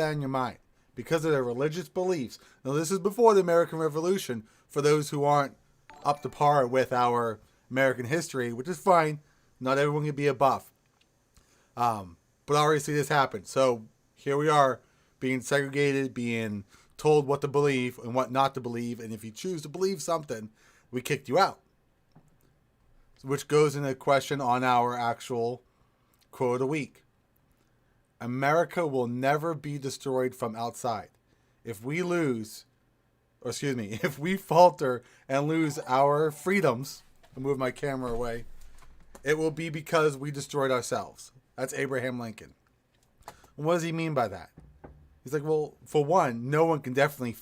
that in your mind. Because of their religious beliefs. Now, this is before the American Revolution, for those who aren't up to par with our American history, which is fine. Not everyone can be a buff. But obviously this happened. So here we are, being segregated, being told what to believe and what not to believe. And if you choose to believe something, we kicked you out. Which goes into a question on our actual quote of the week. America will never be destroyed from outside. If we if we falter and lose our freedoms, I'll move my camera away, it will be because we destroyed ourselves. That's Abraham Lincoln. And what does he mean by that? He's like, well, for one, no one can definitely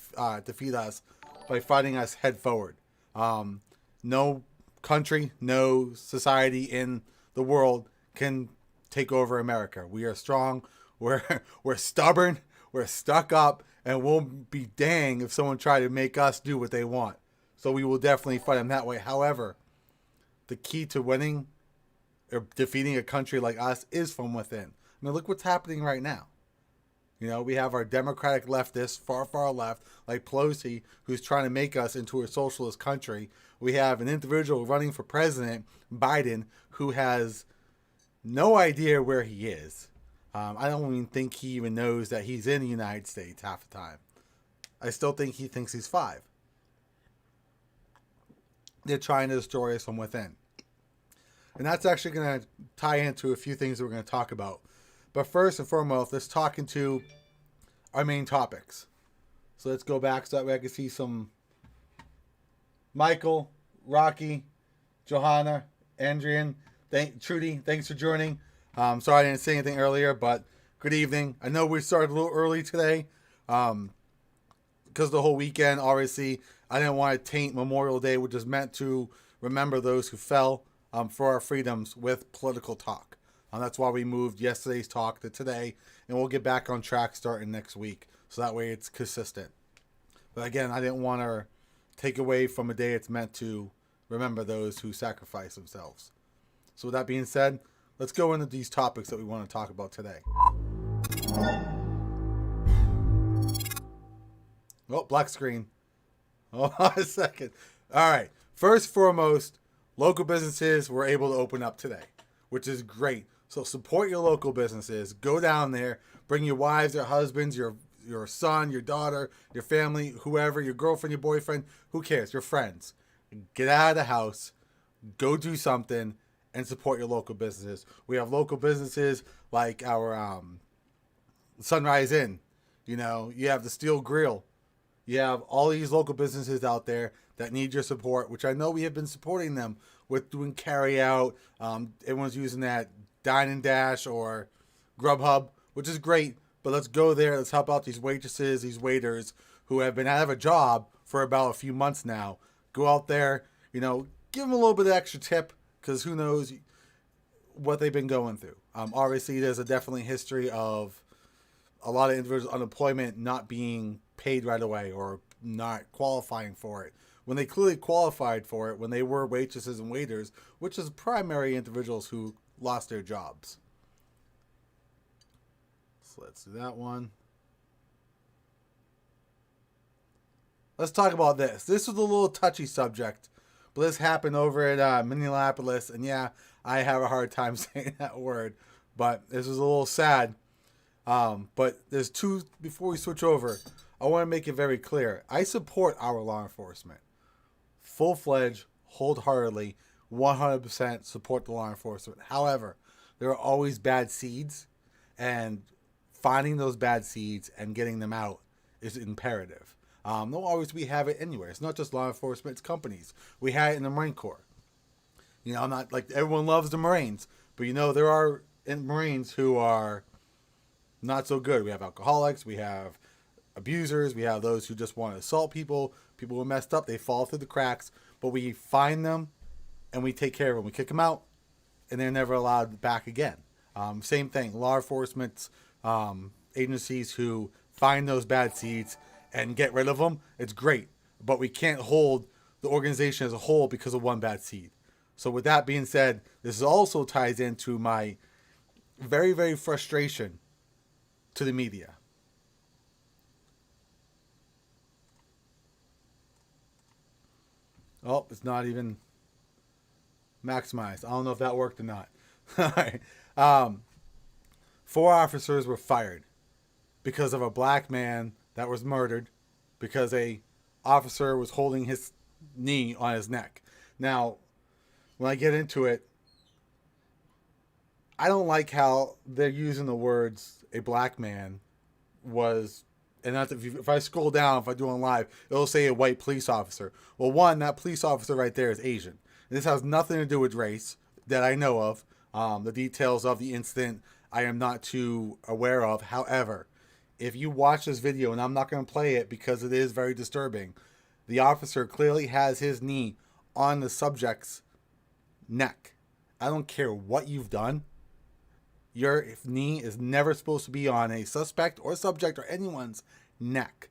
defeat us by fighting us head forward. No country, no society in the world can take over America. We are strong, we're stubborn, we're stuck up, and we'll be dang if someone tried to make us do what they want. So we will definitely fight them that way. However, the key to winning or defeating a country like us is from within. I mean, look what's happening right now. You know, we have our democratic leftists, far left, like Pelosi, who's trying to make us into a socialist country. We have an individual running for president, Biden, who has no idea where he is. I don't even think he even knows that he's in the United States half the time. I still think he thinks he's 5. They're trying to destroy us from within. And that's actually going to tie into a few things that we're going to talk about. But first and foremost, let's talk into our main topics. So let's go back so that way I can see some Michael, Rocky, Johanna, Andrian, Trudy, thanks for joining. Sorry I didn't say anything earlier, but good evening. I know we started a little early today because of the whole weekend. Obviously, I didn't want to taint Memorial Day, which is meant to remember those who fell for our freedoms with political talk. That's why we moved yesterday's talk to today, and we'll get back on track starting next week. So that way it's consistent. But again, I didn't want to take away from a day it's meant to remember those who sacrifice themselves. So with that being said, let's go into these topics that we want to talk about today. Oh, black screen. Hold on a second. All right. First and foremost, local businesses were able to open up today, which is great. So support your local businesses. Go down there. Bring your wives, your husbands, your son, your daughter, your family, whoever, your girlfriend, your boyfriend, who cares? Your friends. Get out of the house. Go do something and support your local businesses. We have local businesses like our Sunrise Inn. You know, you have the Steel Grill. You have all these local businesses out there that need your support, which I know we have been supporting them with doing carry out. Everyone's using that Dine and Dash or Grubhub, which is great. But let's go there. Let's help out these waitresses, these waiters who have been out of a job for about a few months now. Go out there, you know, give them a little bit of extra tip because who knows what they've been going through. Obviously, there's a definitely history of a lot of individuals' unemployment not being paid right away or not qualifying for it. When they clearly qualified for it when they were waitresses and waiters, which is primary individuals who lost their jobs. So let's do that one. Let's talk about this. This was a little touchy subject, but this happened over at Minneapolis, and yeah, I have a hard time saying that word, but this was a little sad. But there's two, before we switch over, I want to make it very clear. I support our law enforcement. Full-fledged, wholeheartedly, 100% support the law enforcement. However, there are always bad seeds, and finding those bad seeds and getting them out is imperative. No, always we have it anywhere. It's not just law enforcement, it's companies. We had it in the Marine Corps. You know, I'm not like everyone loves the Marines, but you know, there are Marines who are not so good. We have alcoholics, we have abusers, we have those who just want to assault people who are messed up, they fall through the cracks, but we find them and we take care of them. We kick them out and they're never allowed back again. Same thing, law enforcement agencies who find those bad seeds and get rid of them, it's great, but we can't hold the organization as a whole because of one bad seed. So with that being said, this also ties into my very, very frustration to the media. Oh, it's not even maximized. I don't know if that worked or not. All right. Um, 4 officers were fired because of a black man that was murdered because a officer was holding his knee on his neck. Now, when I get into it, I don't like how they're using the words a black man was, and that's if I scroll down, if I do it live, it'll say a white police officer. Well, one, that police officer right there is Asian. And this has nothing to do with race that I know of. The details of the incident I am not too aware of. However, if you watch this video, and I'm not going to play it because it is very disturbing, the officer clearly has his knee on the subject's neck. I don't care what you've done. Your knee is never supposed to be on a suspect or subject or anyone's neck.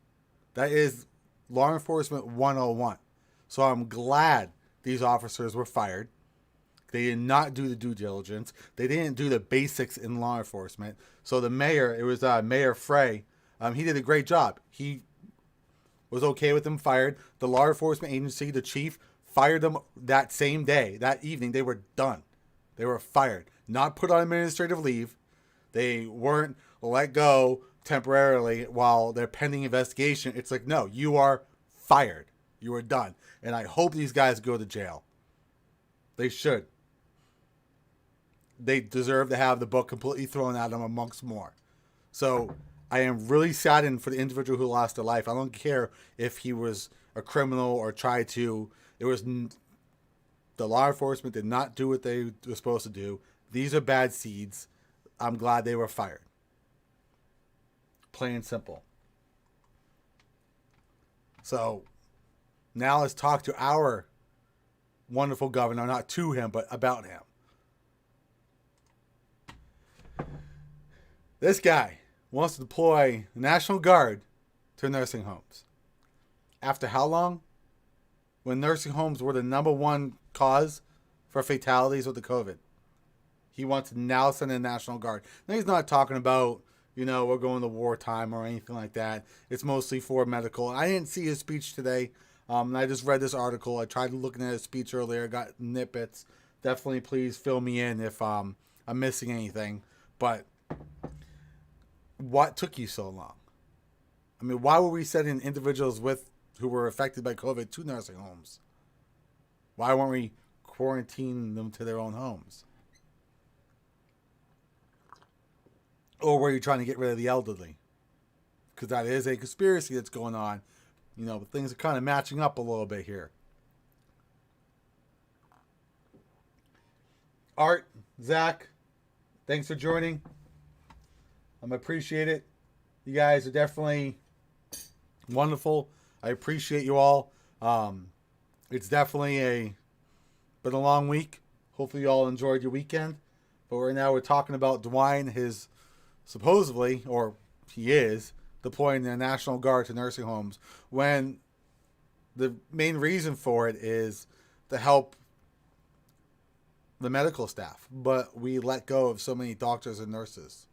That is law enforcement 101. So I'm glad these officers were fired. They did not do the due diligence. They didn't do the basics in law enforcement. So the mayor, it was Mayor Frey, he did a great job. He was okay with them fired. The law enforcement agency, the chief, fired them that same day, that evening. They were done. They were fired. Not put on administrative leave. They weren't let go temporarily while they're pending investigation. It's like, no, you are fired. You are done. And I hope these guys go to jail. They should. They deserve to have the book completely thrown at them amongst more. So I am really saddened for the individual who lost their life. I don't care if he was a criminal or tried to. It was the law enforcement did not do what they were supposed to do. These are bad seeds. I'm glad they were fired. Plain and simple. So now let's talk to our wonderful governor, not to him, but about him. This guy wants to deploy the National Guard to nursing homes. After how long? When nursing homes were the number one cause for fatalities with the COVID. He wants to now send in the National Guard. Now he's not talking about, we're going to wartime or anything like that. It's mostly for medical. I didn't see his speech today. And I just read this article. I tried looking at his speech earlier. Got snippets. Definitely please fill me in if I'm missing anything. But what took you so long? I mean, why were we sending individuals who were affected by COVID to nursing homes? Why weren't we quarantining them to their own homes? Or were you trying to get rid of the elderly? Because that is a conspiracy that's going on. But things are kind of matching up a little bit here. Art, Zach, thanks for joining. I appreciate it. You guys are definitely wonderful. I appreciate you all. It's definitely been a long week. Hopefully you all enjoyed your weekend. But right now we're talking about Dwayne, his supposedly, or he is, deploying the National Guard to nursing homes when the main reason for it is to help the medical staff. But we let go of so many doctors and nurses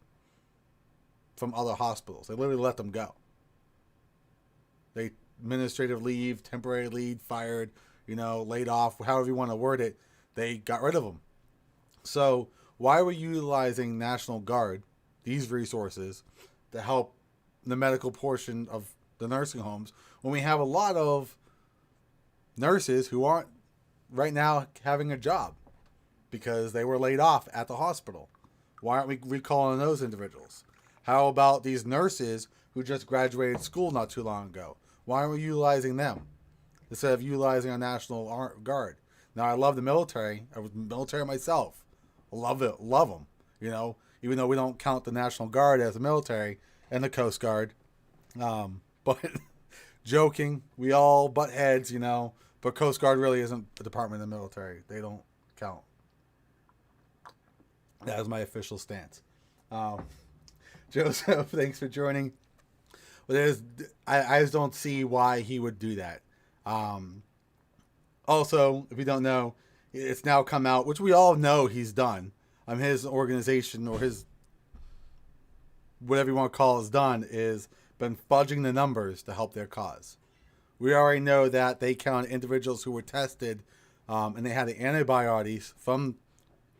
from other hospitals. They literally let them go. They administrative leave, temporary leave, fired, laid off, however you want to word it. They got rid of them. So why are we utilizing National Guard, these resources, to help the medical portion of the nursing homes when we have a lot of nurses who aren't right now having a job because they were laid off at the hospital? Why aren't we recalling those individuals? How about these nurses who just graduated school not too long ago? Why aren't we utilizing them instead of utilizing our National Guard? Now, I love the military. I was military myself. I love it. Love them. Even though we don't count the National Guard as the military and the Coast Guard. But joking, we all butt heads, but Coast Guard really isn't a department of the military. They don't count. That is my official stance. Joseph, thanks for joining. But I just don't see why he would do that. Also, if you don't know, it's now come out, which we all know he's done. His organization or his whatever you want to call it is done is been fudging the numbers to help their cause. We already know that they count individuals who were tested and they had the antibodies from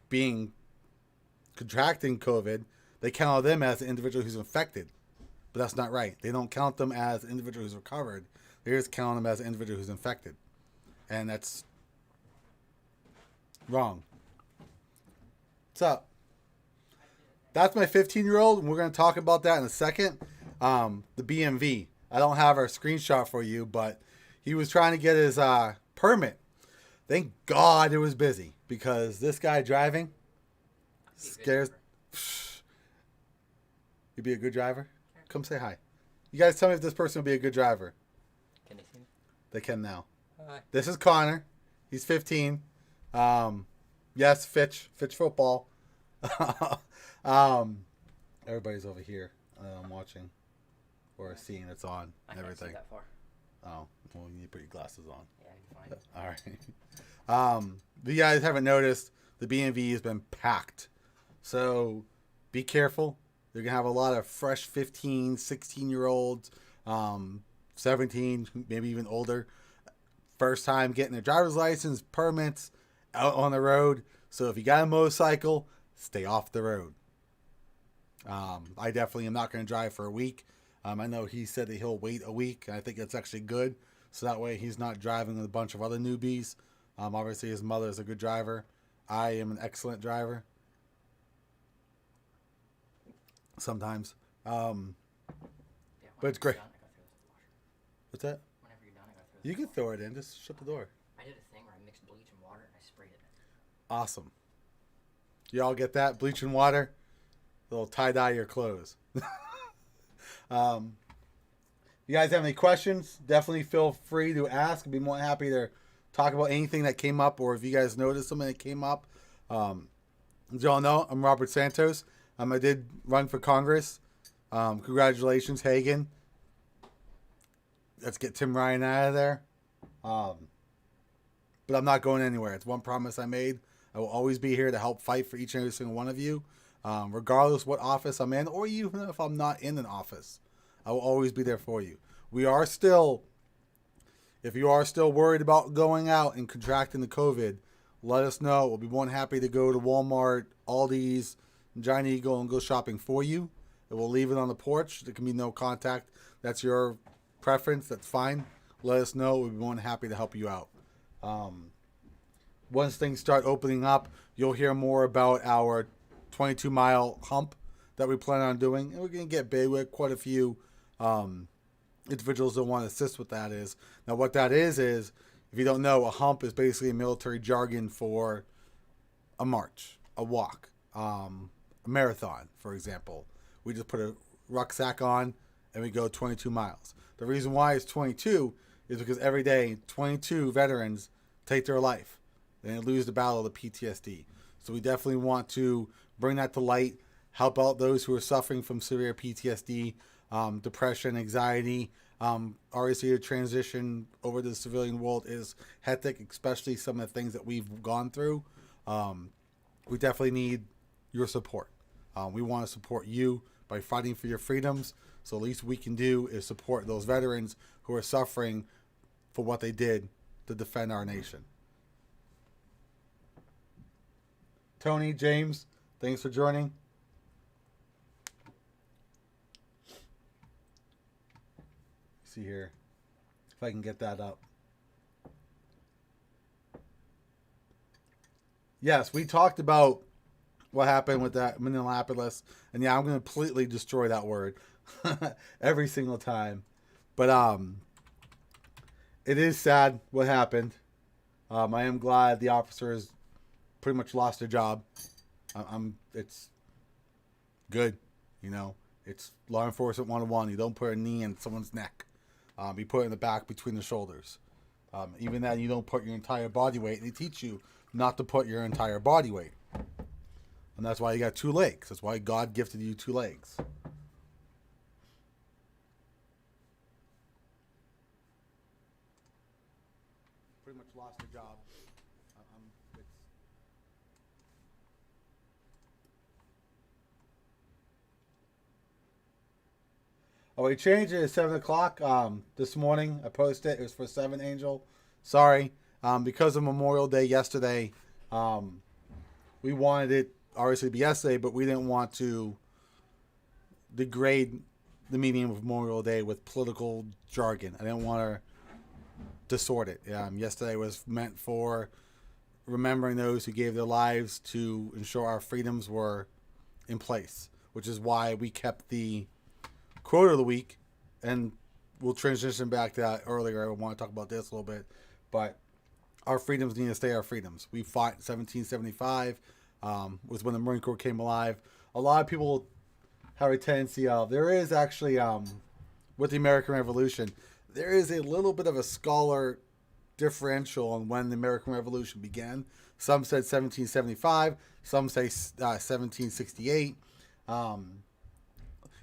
being contracting COVID. They count them as the individual who's infected. But that's not right. They don't count them as the individual who's recovered. They just count them as the individual who's infected. And that's wrong. What's up? That's my 15-year-old, and we're going to talk about that in a second. The BMV. I don't have our screenshot for you, but he was trying to get his permit. Thank God it was busy, because this guy driving scares. You'd be a good driver? Come say hi. You guys tell me if this person would be a good driver. Can they see me? They can now. Hi. This is Connor. He's 15. Yes, Fitch football. Everybody's over here. I'm watching or seeing it's on and everything. Can't see that far. Oh, well, you need to put your glasses on. Yeah, you're fine. All right. If you guys haven't noticed, the BMV has been packed. So be careful. You're going to have a lot of fresh 15, 16-year-olds, 17, maybe even older. First time getting their driver's license, permits, out on the road. So if you got a motorcycle, stay off the road. I definitely am not going to drive for a week. I know he said that he'll wait a week. And I think that's actually good. So that way he's not driving with a bunch of other newbies. Obviously his mother is a good driver. I am an excellent driver. Sometimes. But it's great. What's that? Whenever you're done, I gotta throw You can throw it in. Just shut the door. I did a thing where I mixed bleach and water and I sprayed it. Awesome. You all get that? Bleach and water? It'll tie-dye your clothes. You guys have any questions? Definitely feel free to ask. I'd be more than happy to talk about anything that came up, or if you guys noticed something that came up. As you all know, I'm Robert Santos. I did run for Congress. Congratulations, Hagen. Let's get Tim Ryan out of there. But I'm not going anywhere. It's one promise I made. I will always be here to help fight for each and every single one of you, regardless what office I'm in, or even if I'm not in an office. I will always be there for you. We are still, if you are still worried about going out and contracting the COVID, let us know. We'll be more than happy to go to Walmart, Aldi's, Giant Eagle, and go shopping for you. And we'll leave it on the porch. There can be no contact. That's your preference. That's fine. Let us know. We'll be more than happy to help you out. Once things start opening up, you'll hear more about our 22-mile hump that we plan on doing. And we're going to get big with quite a few individuals that want to assist with that. Now, what that is, if you don't know, a hump is basically a military jargon for a march, a walk, a marathon, for example. We just put a rucksack on and we go 22 miles. The reason why it's 22 is because every day 22 veterans take their life. They lose the battle of the PTSD. So we definitely want to bring that to light, help out those who are suffering from severe PTSD, depression, anxiety. Obviously, the transition over to the civilian world is hectic, especially some of the things that we've gone through. We definitely need your support. We want to support you by fighting for your freedoms. So the least we can do is support those veterans who are suffering for what they did to defend our nation. Tony, James, thanks for joining. See here if I can get that up. Yes, we talked about what happened with that Minneapolis, and yeah, I'm going to completely destroy that word every single time. But it is sad what happened. I am glad the officers pretty much lost their job. It's good, you know. It's law enforcement 101. You don't put a knee in someone's neck. You put it in the back between the shoulders. Even then, you don't put your entire body weight. They teach you not to put your entire body weight. And that's why you got two legs. That's why God gifted you two legs. Pretty much lost their job. Oh, we changed it at 7 o'clock this morning. I posted it. It was for 7, Angel. Sorry. Because of Memorial Day yesterday, we wanted it obviously to be yesterday, but we didn't want to degrade the meaning of Memorial Day with political jargon. I didn't want to distort it. Yesterday was meant for remembering those who gave their lives to ensure our freedoms were in place, which is why we kept the quote of the week, and we'll transition back to that earlier. I want to talk about this a little bit, but our freedoms need to stay our freedoms. We fought in 1775, was when the Marine Corps came alive. A lot of people have a tendency of, there is actually, with the American Revolution, there is a little bit of a scholar differential on when the American Revolution began. Some said 1775, some say 1768.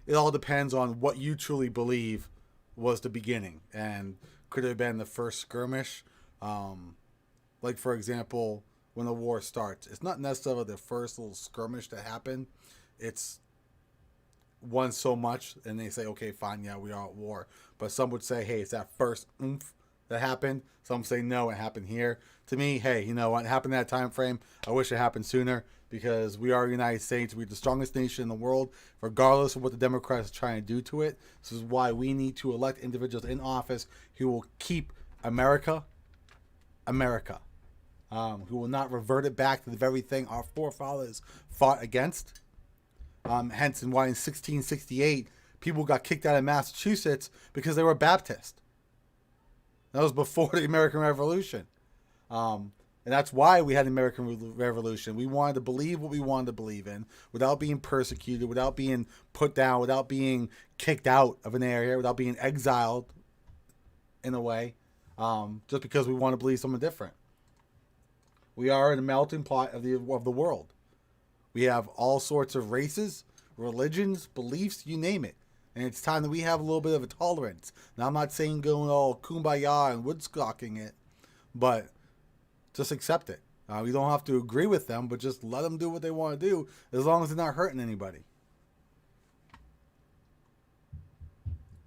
It all depends on what you truly believe was the beginning, and could have been the first skirmish. Like, for example, when the war starts, it's not necessarily the first little skirmish that happened. It's one so much, and they say, okay, fine, yeah, we are at war. But some would say, hey, it's that first oomph that happened. Some say, no, it happened here. To me, hey, you know what happened in that time frame? I wish it happened sooner, because we are the United States. We're the strongest nation in the world, regardless of what the Democrats are trying to do to it. This is why we need to elect individuals in office who will keep America, who will not revert it back to the very thing our forefathers fought against. Hence, and why in 1668 people got kicked out of Massachusetts because they were Baptist. That was before the American Revolution. And that's why we had the American Revolution. We wanted to believe what we wanted to believe in without being persecuted, without being put down, without being kicked out of an area, without being exiled in a way, just because we want to believe something different. We are in a melting pot of the world. We have all sorts of races, religions, beliefs, you name it. And it's time that we have a little bit of a tolerance. Now, I'm not saying going all kumbaya and woodstocking it, but just accept it. You don't have to agree with them, but just let them do what they want to do, as long as they're not hurting anybody.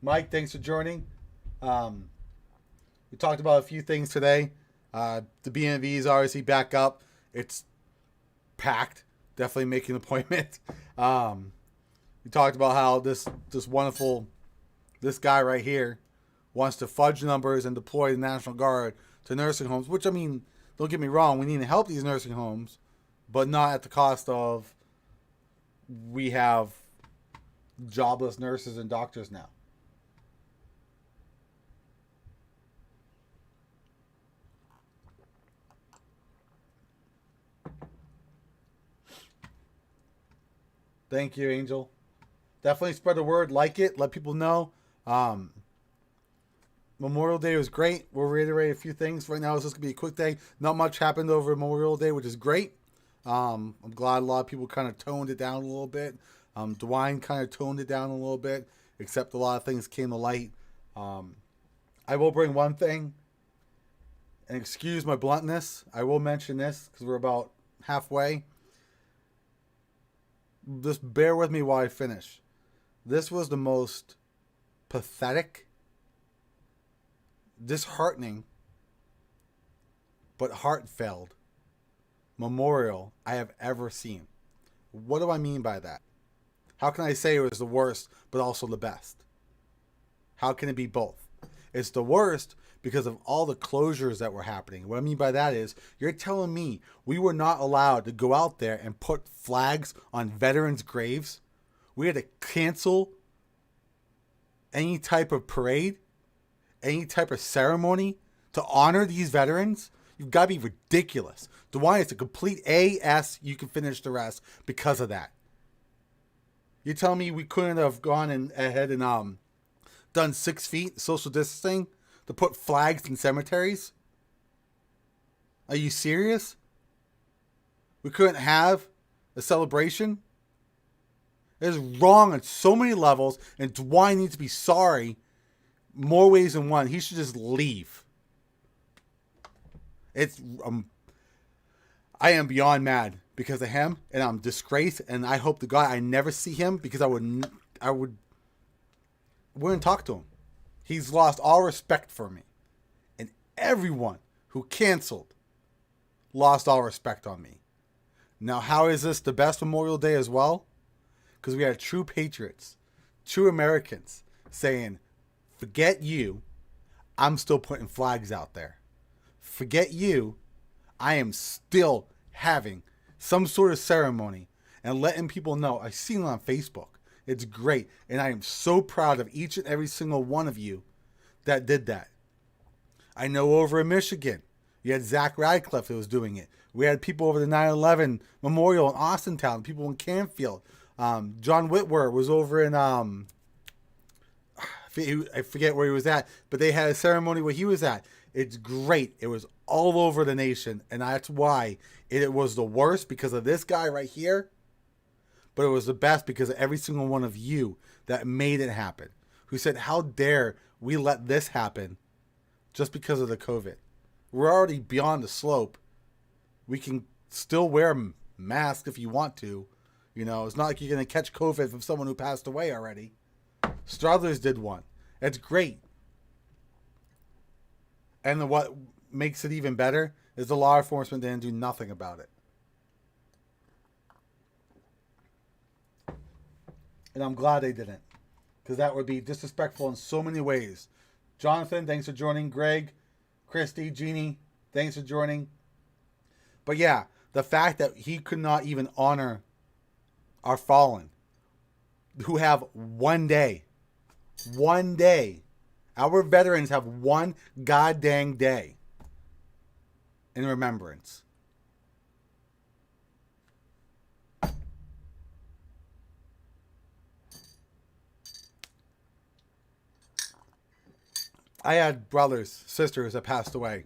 Mike, thanks for joining. We talked about a few things today. The BNV is obviously back up. It's packed. Definitely making an appointment. We talked about how this guy right here wants to fudge numbers and deploy the National Guard to nursing homes, which, I mean, don't get me wrong, we need to help these nursing homes, but not at the cost of we have jobless nurses and doctors now. Thank you, Angel. Definitely spread the word, like it, let people know. Memorial Day was great. We'll reiterate a few things. Right now, it's just going to be a quick day. Not much happened over Memorial Day, which is great. I'm glad a lot of people kind of toned it down a little bit. Dwayne kind of toned it down a little bit, except a lot of things came to light. I will bring one thing, and excuse my bluntness. I will mention this because we're about halfway. Just bear with me while I finish. This was the most pathetic, disheartening, but heartfelt memorial I have ever seen. What do I mean by that? How can I say it was the worst, but also the best? How can it be both? It's the worst because of all the closures that were happening. What I mean by that is, you're telling me we were not allowed to go out there and put flags on veterans' graves? We had to cancel any type of parade, any type of ceremony to honor these veterans? You've got to be ridiculous. DeWine, it's a complete A-S. You can finish the rest because of that. You're telling me we couldn't have gone ahead and done 6 feet social distancing to put flags in cemeteries? Are you serious? We couldn't have a celebration? It is wrong on so many levels, and Dwayne needs to be sorry more ways than one. He should just leave. It's I am beyond mad because of him, and I'm disgraced, and I hope to God I never see him, because I would wouldn't talk to him. He's lost all respect for me. And everyone who canceled lost all respect on me. Now, how is this the best Memorial Day as well? Because we had true patriots, true Americans saying, forget you, I'm still putting flags out there. Forget you, I am still having some sort of ceremony and letting people know. I've seen it on Facebook. It's great. And I am so proud of each and every single one of you that did that. I know over in Michigan, you had Zach Radcliffe that was doing it. We had people over the 9/11 Memorial in Austintown, people in Canfield. John Whitwer was over in, I forget where he was at, but they had a ceremony where he was at. It's great. It was all over the nation, and that's why it was the worst, because of this guy right here, but it was the best because of every single one of you that made it happen, who said, how dare we let this happen just because of the COVID. We're already beyond the slope. We can still wear masks if you want to. You know, it's not like you're going to catch COVID from someone who passed away already. Struthers did one. It's great. And what makes it even better is the law enforcement didn't do nothing about it. And I'm glad they didn't, because that would be disrespectful in so many ways. Jonathan, thanks for joining. Greg, Christy, Jeannie, thanks for joining. But yeah, the fact that he could not even honor our fallen, who have one day. Our veterans have one goddamn day in remembrance. I had brothers, sisters that passed away.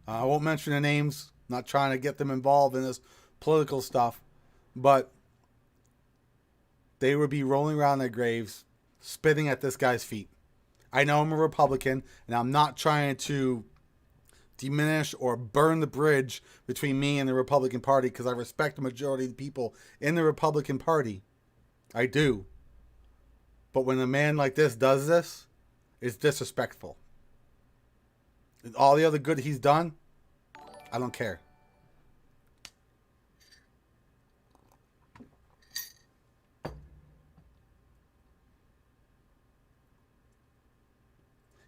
I won't mention their names. Not trying to get them involved in this political stuff. But they would be rolling around their graves, spitting at this guy's feet. I know I'm a Republican, and I'm not trying to diminish or burn the bridge between me and the Republican Party, because I respect the majority of the people in the Republican Party. I do. But when a man like this does this, it's disrespectful. And all the other good he's done, I don't care.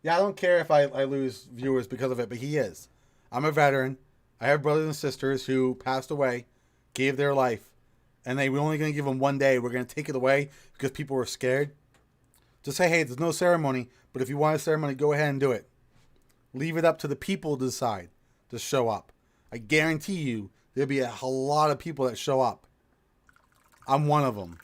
Yeah, I don't care if I lose viewers because of it, but he is. I'm a veteran. I have brothers and sisters who passed away, gave their life, and we're only going to give them one day. We're going to take it away because people were scared. Just say, hey, there's no ceremony, but if you want a ceremony, go ahead and do it. Leave it up to the people to decide to show up. I guarantee you there'll be a lot of people that show up. I'm one of them.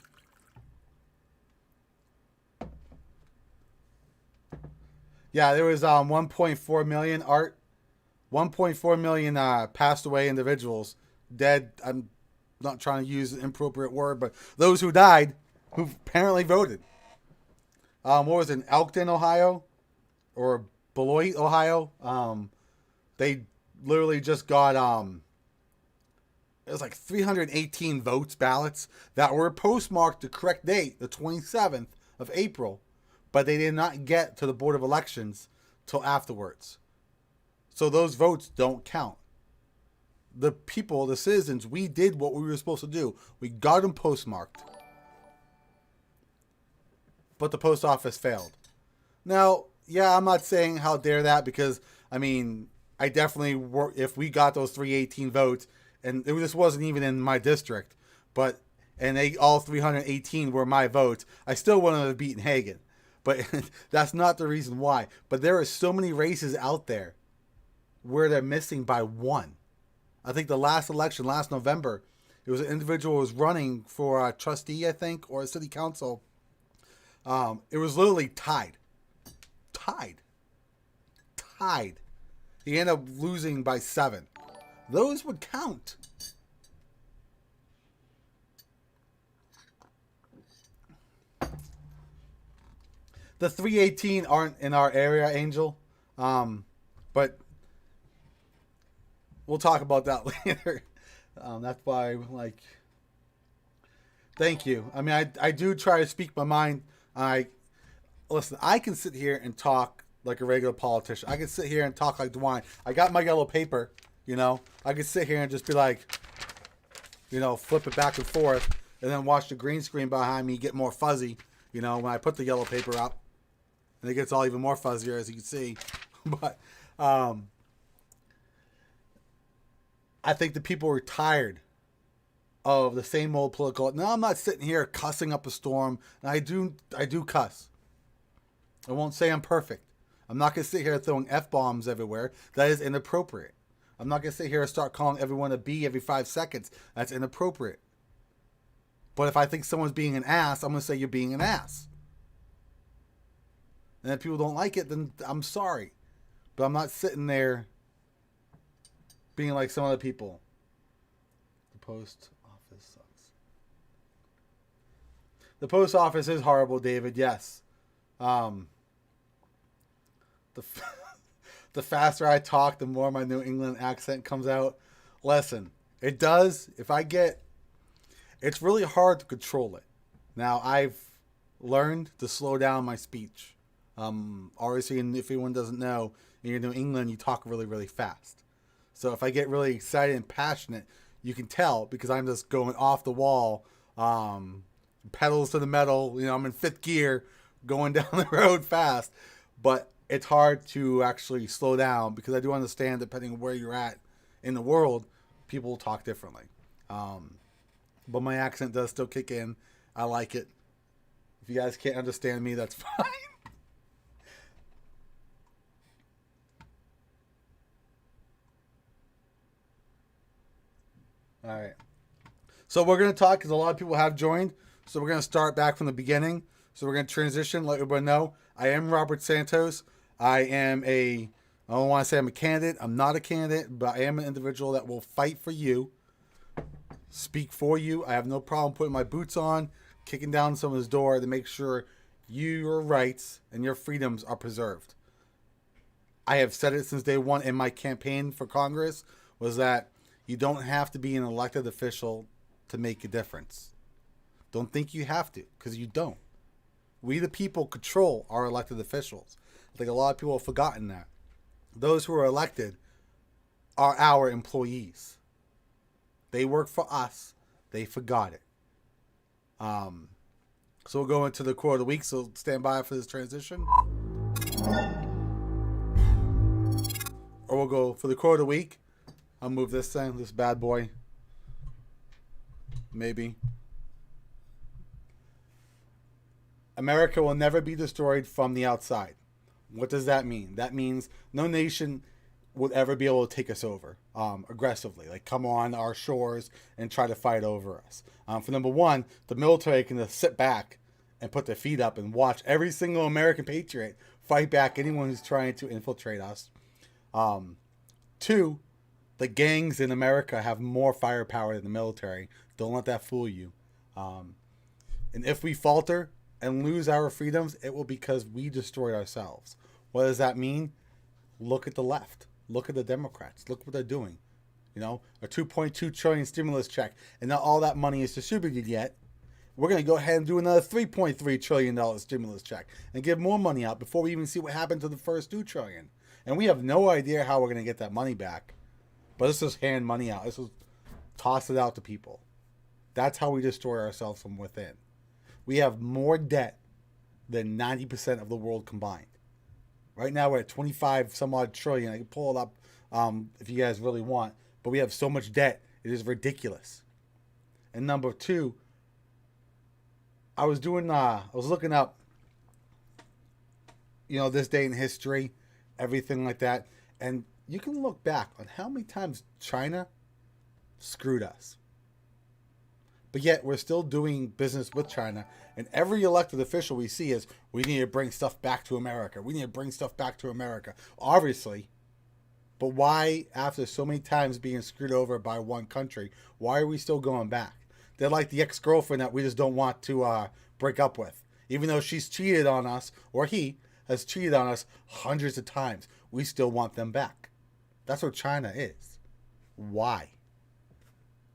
Yeah, there was 1.4 million 1.4 million passed away individuals, dead. I'm not trying to use an inappropriate word, but those who died, who apparently voted. What was it, in Elkton, Ohio, or Beloit, Ohio? They literally just got it was like 318 ballots that were postmarked the correct date, the 27th of April. But they did not get to the Board of Elections till afterwards. So those votes don't count. The people, the citizens, we did what we were supposed to do. We got them postmarked. But the post office failed. Now, yeah, I'm not saying how dare that, because, I mean, I definitely, if we got those 318 votes, and this wasn't even in my district, but, and all 318 were my votes, I still wouldn't have beaten Hagen. But that's not the reason why. But there are so many races out there where they're missing by one. I think the last election, last November, it was an individual who was running for a trustee, I think, or a city council. It was literally tied. He ended up losing by 7. Those would count. The 318 aren't in our area, Angel. But we'll talk about that later. That's why, thank you. I mean, I do try to speak my mind. listen, I can sit here and talk like a regular politician. I can sit here and talk like DeWine. I got my yellow paper, you know. I can sit here and just be like, you know, flip it back and forth, and then watch the green screen behind me get more fuzzy, you know, when I put the yellow paper up. And it gets all even more fuzzier, as you can see. But I think the people were tired of the same old political. Now, I'm not sitting here cussing up a storm. And I do cuss. I won't say I'm perfect. I'm not going to sit here throwing F-bombs everywhere. That is inappropriate. I'm not going to sit here and start calling everyone a B every 5 seconds. That's inappropriate. But if I think someone's being an ass, I'm going to say you're being an ass. And if people don't like it, then I'm sorry. But I'm not sitting there being like some other people. The post office sucks. The post office is horrible, David. Yes. The faster I talk, the more my New England accent comes out. Listen, it does. It's really hard to control it. Now, I've learned to slow down my speech. Obviously, and if anyone doesn't know, in New England, you talk really, really fast. So if I get really excited and passionate, you can tell because I'm just going off the wall, pedals to the metal. You know, I'm in fifth gear, going down the road fast. But it's hard to actually slow down because I do understand, depending on where you're at in the world, people talk differently. But my accent does still kick in. I like it. If you guys can't understand me, that's fine. All right. So we're going to talk because a lot of people have joined. So we're going to start back from the beginning. So we're going to transition, let everybody know. I am Robert Santos. I don't want to say I'm a candidate. I'm not a candidate, but I am an individual that will fight for you, speak for you. I have no problem putting my boots on, kicking down someone's door to make sure your rights and your freedoms are preserved. I have said it since day one in my campaign for Congress, was that you don't have to be an elected official to make a difference. Don't think you have to, because you don't. We, the people, control our elected officials. I think a lot of people have forgotten that. Those who are elected are our employees. They work for us. They forgot it. So we'll go into the quote of the week, so stand by for this transition. Or we'll go for the quote of the week. I'll move this thing, this bad boy. Maybe. America will never be destroyed from the outside. What does that mean? That means no nation would ever be able to take us over aggressively, like come on our shores and try to fight over us. For number one, the military can just sit back and put their feet up and watch every single American patriot fight back anyone who's trying to infiltrate us. Two, the gangs in America have more firepower than the military. Don't let that fool you. And if we falter and lose our freedoms, it will be because we destroyed ourselves. What does that mean? Look at the left. Look at the Democrats. Look what they're doing. You know, a $2.2 trillion stimulus check, and not all that money is distributed yet. We're going to go ahead and do another $3.3 trillion stimulus check and give more money out before we even see what happened to the first $2 trillion. And we have no idea how we're going to get that money back. But let's just hand money out. Let's just toss it out to people. That's how we destroy ourselves from within. We have more debt than 90% of the world combined. Right now we're at 25 some odd trillion. I can pull it up if you guys really want. But we have so much debt. It is ridiculous. And number two, I was looking up, you know, this day in history, everything like that. And you can look back on how many times China screwed us. But yet we're still doing business with China. And every elected official we see is, we need to bring stuff back to America. We need to bring stuff back to America. Obviously. But why, after so many times being screwed over by one country, why are we still going back? They're like the ex-girlfriend that we just don't want to break up with. Even though she's cheated on us, or he has cheated on us hundreds of times, we still want them back. That's what China is. Why?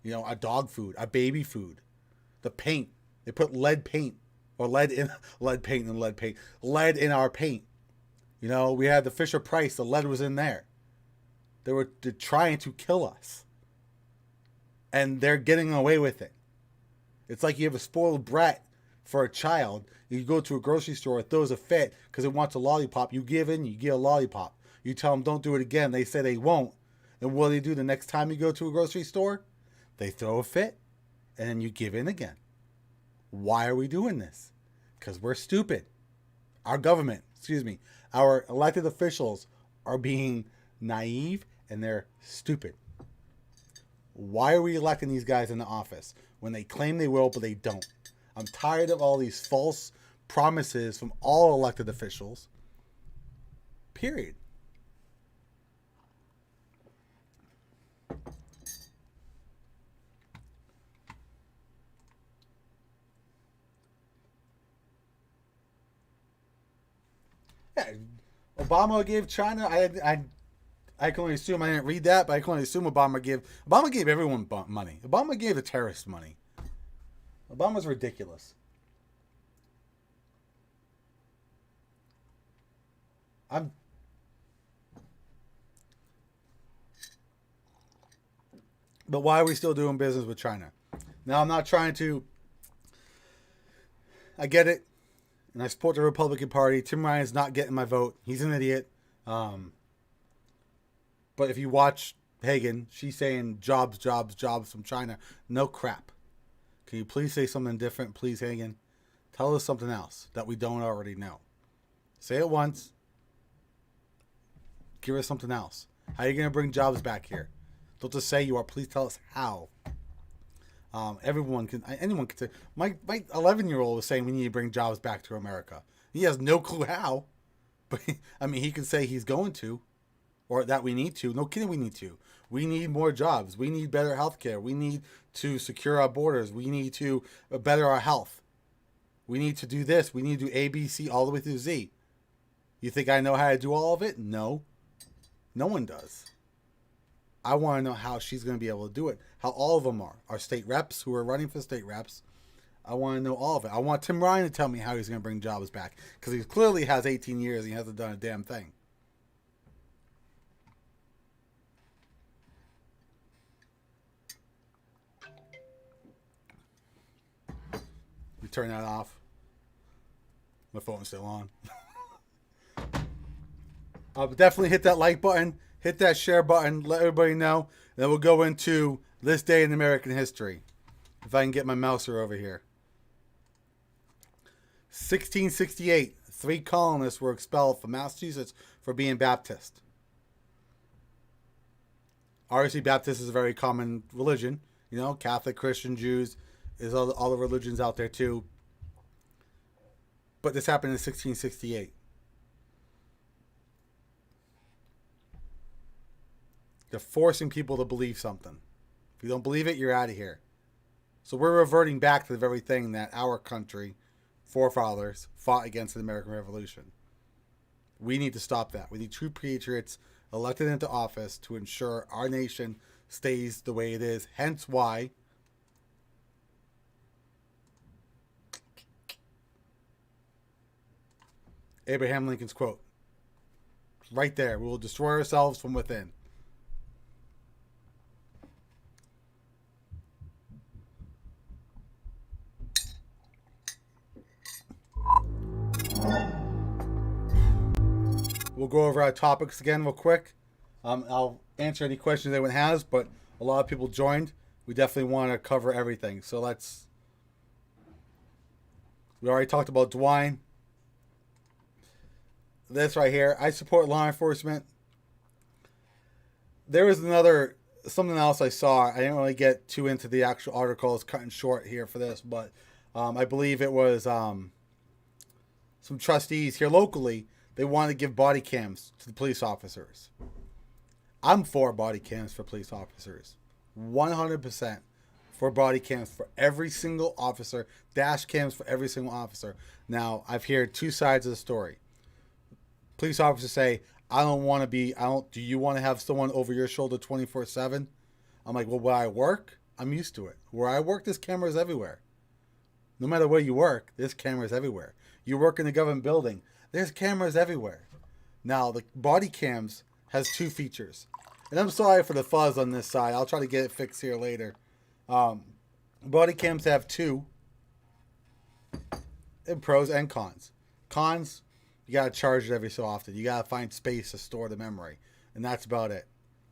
You know, our dog food, our baby food, the paint. They put lead paint or lead in lead in our paint. You know, we had the Fisher Price, the lead was in there. They're trying to kill us, and they're getting away with it. It's like you have a spoiled brat for a child. You go to a grocery store, it throws a fit because it wants a lollipop. You give in, you get a lollipop. You tell them don't do it again. They say they won't. And what do they do the next time you go to a grocery store? They throw a fit, and then you give in again. Why are we doing this? Because we're stupid. Our government, our elected officials are being naive, and they're stupid. Why are we electing these guys into office when they claim they will, but they don't? I'm tired of all these false promises from all elected officials. Period. Yeah, Obama gave China. I can only assume, I didn't read that, but I can only assume Obama gave everyone money. Obama gave the terrorists money. Obama's ridiculous. But why are we still doing business with China? Now, I'm not trying to. I get it, and I support the Republican Party. Tim Ryan's not getting my vote. He's an idiot. But if you watch Hagen, she's saying jobs from China. No crap. Can you please say something different, please, Hagen? Tell us something else that we don't already know. Say it once. Give us something else. How are you going to bring jobs back here? Don't just say you are. Please tell us how. Anyone can say. My 11-year-old was saying we need to bring jobs back to America. He has no clue how, but I mean, he can say he's going to, or that we need to. No kidding, we need to. We need more jobs. We need better healthcare. We need to secure our borders. We need to better our health. We need to do this. We need to do A, B, C, all the way through Z. You think I know how to do all of it? No. No one does. I want to know how she's going to be able to do it. How all of them are. Our state reps who are running for state reps. I want to know all of it. I want Tim Ryan to tell me how he's going to bring jobs back. Because he clearly has 18 years and he hasn't done a damn thing. We turn that off. My phone's still on. Definitely hit that like button. Hit that share button. Let everybody know. Then we'll go into this day in American history. If I can get my mouser over here. 1668. 3 colonists were expelled from Massachusetts for being Baptist. Obviously, Baptist is a very common religion. You know, Catholic, Christian, Jews. There's all the religions out there too. But this happened in 1668. They're forcing people to believe something. If you don't believe it, you're out of here. So we're reverting back to the very thing that our country, forefathers, fought against in the American Revolution. We need to stop that. We need true patriots elected into office to ensure our nation stays the way it is. Hence why Abraham Lincoln's quote. Right there. We will destroy ourselves from within. We'll go over our topics again real quick. I'll answer any questions anyone has, but a lot of people joined. We definitely want to cover everything. So we already talked about DeWine. This right here. I support law enforcement. There was something else I saw. I didn't really get too into the actual article. It's cutting short here for this, but I believe it was some trustees here locally. They wanted to give body cams to the police officers. I'm for body cams for police officers. 100% for body cams for every single officer. Dash cams for every single officer. Now, I've heard two sides of the story. Police officers say, do you want to have someone over your shoulder 24/7? I'm like, well, where I work, I'm used to it. Where I work, there's cameras everywhere. No matter where you work, there's cameras everywhere. You work in a government building, there's cameras everywhere. Now, the body cams has two features. And I'm sorry for the fuzz on this side. I'll try to get it fixed here later. Body cams have two pros and cons. Cons, you got to charge it every so often. You got to find space to store the memory. And that's about it.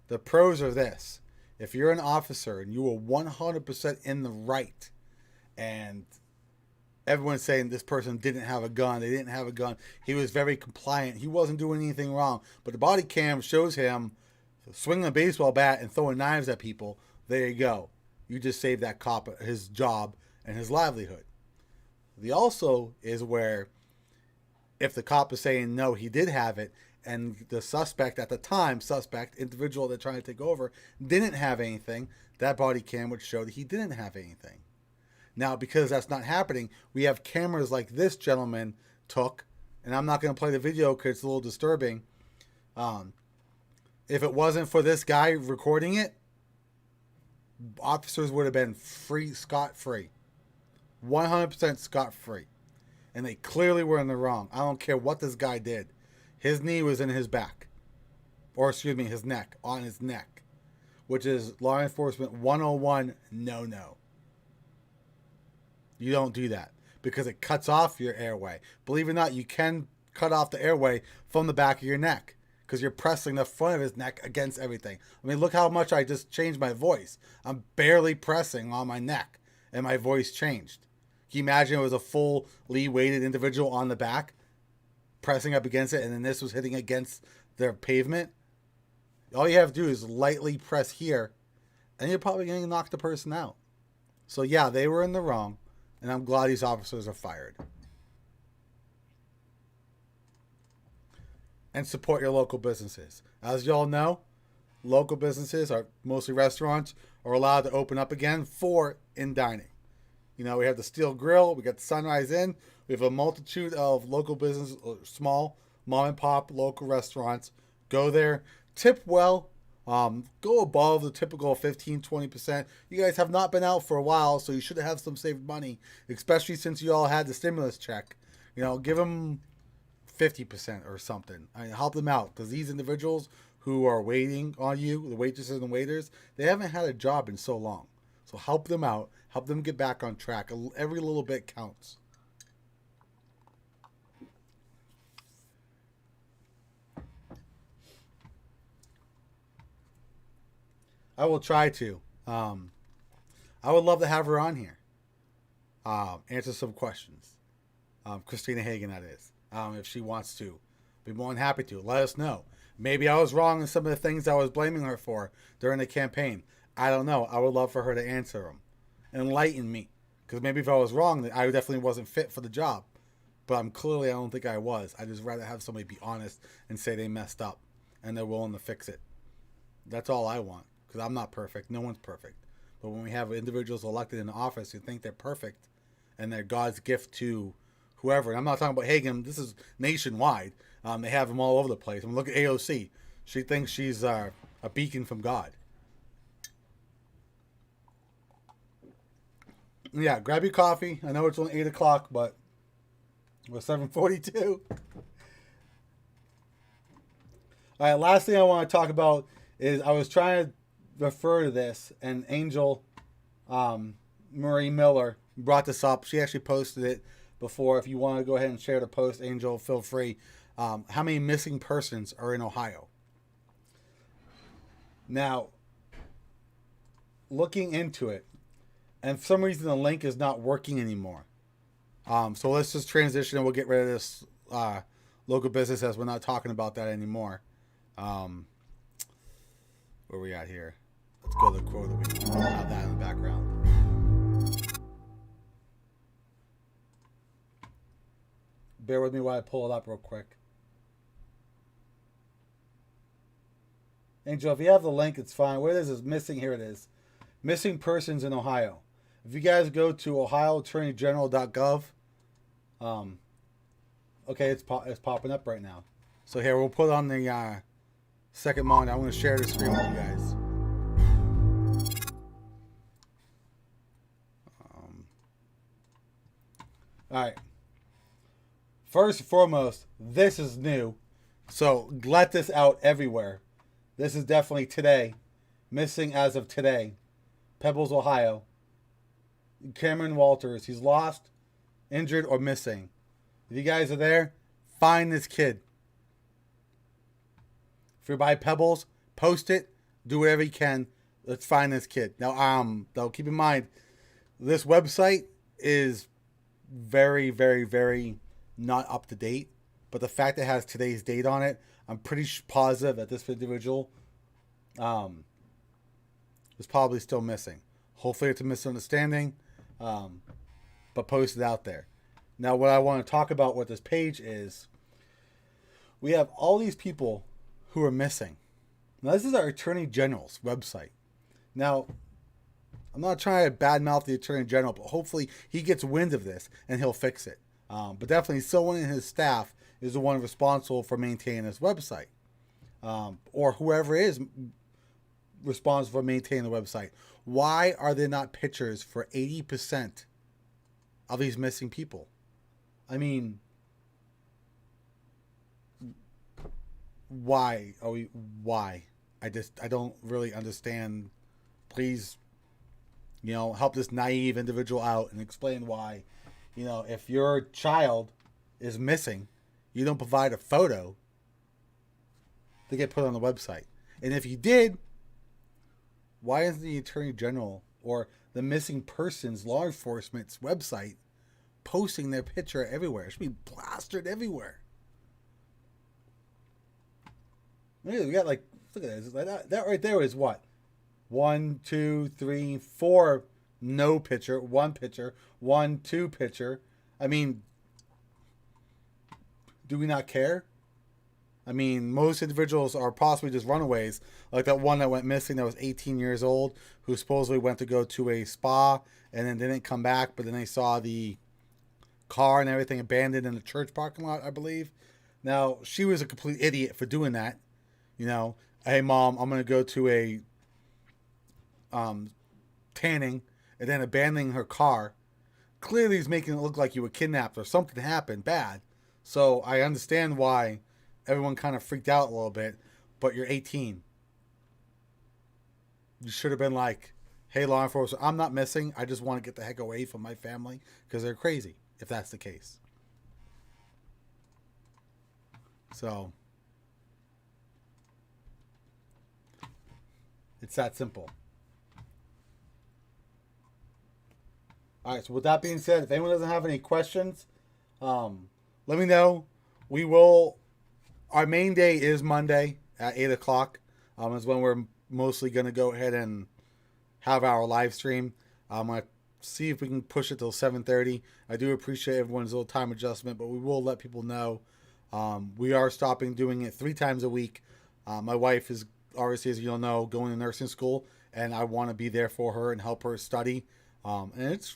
The pros are this. If you're an officer and you are 100% in the right, and everyone's saying this person didn't have a gun, they didn't have a gun, he was very compliant, he wasn't doing anything wrong, but the body cam shows him swinging a baseball bat and throwing knives at people, there you go. You just saved that cop his job and his livelihood. The also is where if the cop is saying no, he did have it, and the suspect at the time, individual they're trying to take over, didn't have anything, that body cam would show that he didn't have anything. Now, because that's not happening, we have cameras like this gentleman took, and I'm not going to play the video because it's a little disturbing. If it wasn't for this guy recording it, officers would have been scot-free. 100% scot-free. And they clearly were in the wrong. I don't care what this guy did. His knee was in his back. Or, excuse me, his neck. On his neck. Which is law enforcement 101 no-no. You don't do that. Because it cuts off your airway. Believe it or not, you can cut off the airway from the back of your neck. Because you're pressing the front of his neck against everything. I mean, look how much I just changed my voice. I'm barely pressing on my neck. And my voice changed. Can you imagine it was a fully weighted individual on the back? Pressing up against it, and then this was hitting against the pavement. All you have to do is lightly press here, and you're probably going to knock the person out. So yeah, they were in the wrong, and I'm glad these officers are fired. And support your local businesses. As you all know, local businesses, are mostly restaurants, are allowed to open up again for in dining. You know, we have the Steel Grill, we got the Sunrise Inn, we have a multitude of local business, small mom and pop local restaurants. Go there, tip well, go above the typical 15-20%. You guys have not been out for a while, so you should have some saved money, especially since you all had the stimulus check. You know, give them 50% or something. I mean, help them out, because these individuals who are waiting on you, the waitresses and waiters, they haven't had a job in so long. So help them out. Help them get back on track. Every little bit counts. I will try to. I would love to have her on here. Answer some questions. Christina Hagan, that is. If she wants to. Be more than happy to. Let us know. Maybe I was wrong in some of the things I was blaming her for during the campaign. I don't know. I would love for her to answer them. Enlighten me. Because maybe if I was wrong, I definitely wasn't fit for the job. But I don't think I was. I'd just rather have somebody be honest and say they messed up. And they're willing to fix it. That's all I want. Because I'm not perfect. No one's perfect. But when we have individuals elected in office who think they're perfect and they're God's gift to whoever. And I'm not talking about Hagen. This is nationwide. They have them all over the place. I mean, look at AOC. She thinks she's a beacon from God. Yeah, grab your coffee. I know it's only 8 o'clock, but we're 7:42. All right, last thing I want to talk about is I was trying to refer to this, and Angel Marie Miller brought this up. She actually posted it before. If you want to go ahead and share the post, Angel, feel free. How many missing persons are in Ohio? Now, looking into it, and for some reason the link is not working anymore. So let's just transition and we'll get rid of this local business as we're not talking about that anymore. Where we at here? Let's go to the quote. We'll have that in the background. Bear with me while I pull it up real quick. Angel, if you have the link, it's fine. Where is this missing? Here it is. Missing persons in Ohio. If you guys go to ohioattorneygeneral.gov, okay, it's popping up right now. So here, we'll put on the second monitor. I'm going to share the screen with you guys. All right. First and foremost, this is new. So let this out everywhere. This is definitely today. Missing as of today. Pebbles, Ohio. Cameron Walters. He's lost, injured, or missing. If you guys are there, find this kid. If you're by Pebbles, post it. Do whatever you can. Let's find this kid. Now, though, keep in mind, this website is very, very, very not up to date. But the fact that it has today's date on it, I'm pretty positive that this individual is probably still missing. Hopefully it's a misunderstanding, but post it out there. Now, what I want to talk about with this page is we have all these people who are missing. Now, this is our Attorney General's website. Now, I'm not trying to badmouth the Attorney General, but hopefully he gets wind of this and he'll fix it. But definitely someone in his staff is the one responsible for maintaining this website. Or whoever is responsible for maintaining the website. Why are there not pictures for 80% of these missing people? I mean, why? Why? I don't really understand. Please, help this naive individual out and explain why. If your child is missing, you don't provide a photo to get put on the website. And if you did, why isn't the Attorney General or the missing persons law enforcement's website posting their picture everywhere? It should be plastered everywhere. We got look at this. That right there is what? 1, 2, 3, 4 no picture, 1 picture, 1, 2 picture. I mean, do we not care? I mean, most individuals are possibly just runaways. Like that one that went missing that was 18 years old, who supposedly went to go to a spa and then didn't come back, but then they saw the car and everything abandoned in the church parking lot, I believe. Now, she was a complete idiot for doing that. Hey, Mom, I'm going to go to a tanning and then abandoning her car. Clearly, he's making it look like you were kidnapped or something happened bad. So I understand why everyone kind of freaked out a little bit, but you're 18. You should have been like, hey, law enforcement, I'm not missing. I just want to get the heck away from my family because they're crazy, if that's the case. So it's that simple. All right, so with that being said, if anyone doesn't have any questions, let me know. Our main day is Monday at 8 o'clock. Is when we're mostly going to go ahead and have our live stream. I'm going to see if we can push it till 7:30. I do appreciate everyone's little time adjustment, but we will let people know. We are stopping doing it 3 times a week. My wife is, obviously, as you know, going to nursing school, and I want to be there for her and help her study. And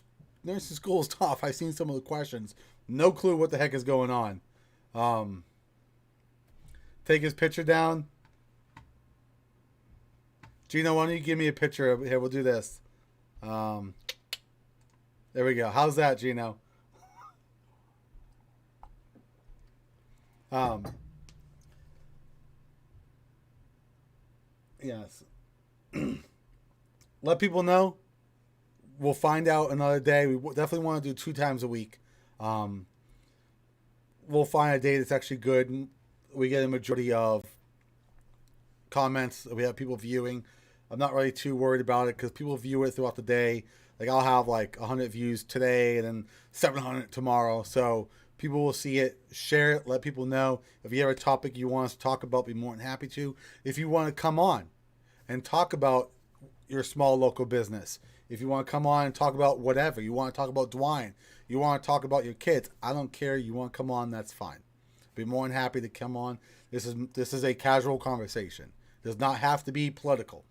nursing school is tough. I've seen some of the questions. No clue what the heck is going on. Take his picture down. Gino, why don't you give me a picture? Here, we'll do this. There we go. How's that, Gino? Yes. Let people know. We'll find out another day. We definitely want to do 2 times a week. We'll find a day that's actually good. We get a majority of comments. We have people viewing. I'm not really too worried about it because people view it throughout the day. Like I'll have like 100 views today and then 700 tomorrow. So people will see it, share it, let people know. If you have a topic you want us to talk about, be more than happy to. If you want to come on and talk about your small local business, if you want to come on and talk about whatever, you want to talk about Dwayne, you want to talk about your kids, I don't care. You want to come on, that's fine. Be more than happy to come on. This is a casual conversation. It does not have to be political.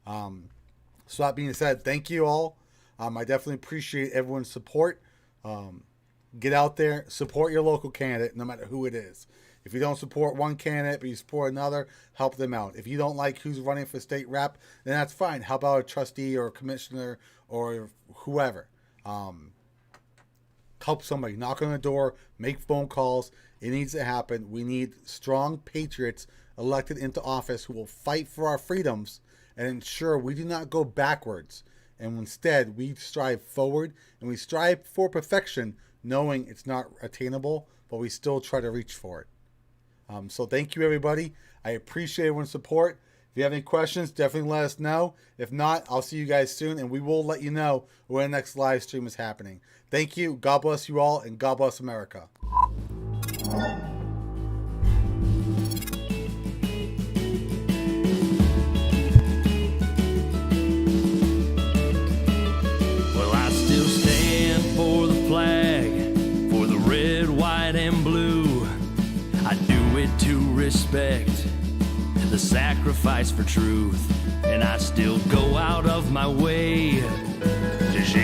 So that being said, thank you all. I definitely appreciate everyone's support. Get out there, support your local candidate, no matter who it is. If you don't support one candidate, but you support another, help them out. If you don't like who's running for state rep, then that's fine. Help out a trustee or a commissioner or whoever. Talk help somebody, knock on the door, make phone calls. It needs to happen. We need strong patriots elected into office who will fight for our freedoms and ensure we do not go backwards. And instead, we strive forward and we strive for perfection, knowing it's not attainable, but we still try to reach for it. So thank you, everybody. I appreciate everyone's support. If you have any questions, definitely let us know. If not, I'll see you guys soon, and we will let you know when the next live stream is happening. Thank you. God bless you all, and God bless America. Well, I still stand for the flag, for the red, white, and blue. I do it to respect the sacrifice for truth, and I still go out of my way